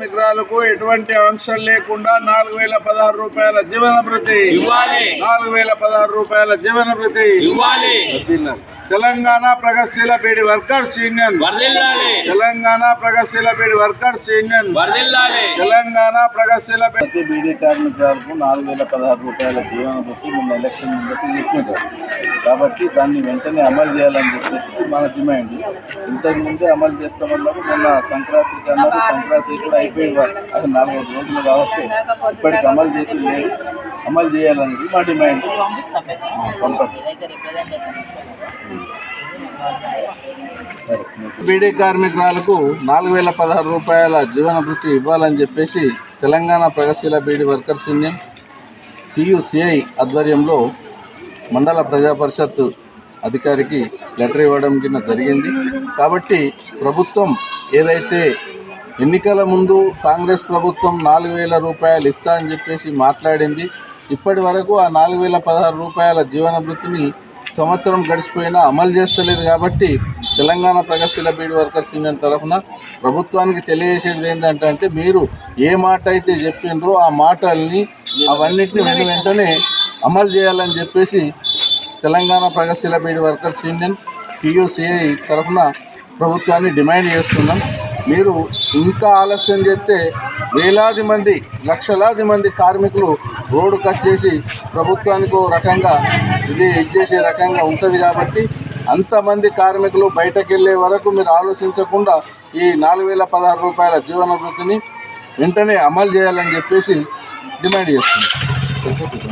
కార్మికురాలకు ఎటువంటి ఆంక్షలు లేకుండా 4016 రూపాయల జీవన భృతి ఇవ్వాలి. 4016 రూపాయల జీవన భృతి ఇవ్వాలి. తెలంగాణ ప్రగతిశీల బీడీ వర్కర్స్ యూనియన్ వర్ధిల్లాలి. తెలంగాణ ప్రగతిశీల బీడీ వర్కర్స్ యూనియన్ వర్ధిల్లాలి. తెలంగాణ ప్రగతిశీల బీడీ కార్మికులకు 4016 రూపాయల జీవన భృతి మొన్న ఎలక్షన్ ముందుకు చెప్పినారు కాబట్టి దాన్ని వెంటనే అమలు చేయాలని చెప్పేసి మన డిమాండ్. ఇంతకుముందే అమలు చేస్తామన్నారు. మొన్న సంక్రాంతికి అన్నారు. సంక్రాంతి కూడా అయిపోయి అది 4-5 రోజులు కాబట్టి ఇప్పటికి అమలు చేసి లేదు. అమలు చేయాలనేది మా డిమాండ్. బీడీ కార్మికురాలకు 4016 రూపాయల జీవన భృతి ఇవ్వాలని చెప్పేసి తెలంగాణ ప్రగతిశీల బీడీ వర్కర్స్ యూనియన్ TUCI ఆధ్వర్యంలో మండల ప్రజా పరిషత్ అధికారికి లెటర్ ఇవ్వడం కింద జరిగింది. కాబట్టి ప్రభుత్వం ఏదైతే ఎన్నికల ముందు కాంగ్రెస్ ప్రభుత్వం 4000 రూపాయలు ఇస్తా అని చెప్పేసి మాట్లాడింది, ఇప్పటి వరకు ఆ 4016 రూపాయల జీవన భృతిని సంవత్సరం గడిచిపోయినా అమలు చేస్తలేదు. కాబట్టి తెలంగాణ ప్రగతిశీల బీడీ వర్కర్స్ యూనియన్ తరఫున ప్రభుత్వానికి తెలియజేసేది ఏంటంటే మీరు ఏ మాట అయితే చెప్పిండ్రో ఆ మాటల్ని అవన్నిటిని వెంటనే అమలు చేయాలని చెప్పేసి తెలంగాణ ప్రగతిశీల బీడీ వర్కర్స్ యూనియన్ TUCI తరఫున ప్రభుత్వాన్ని డిమాండ్ చేస్తున్నాం. మీరు ఇంకా ఆలస్యం చేస్తే వేలాది మంది లక్షలాది మంది కార్మికులు రోడ్డు కట్ చేసి ప్రభుత్వానికి ఓ రకంగా ఇచ్చేసే రకంగా ఉంటుంది. కాబట్టి అంతమంది కార్మికులు బయటకు వెళ్ళే వరకు మీరు ఆలోచించకుండా ఈ 4016 రూపాయల జీవన భృతిని వెంటనే అమలు చేయాలని చెప్పేసి డిమాండ్ చేస్తున్నాం.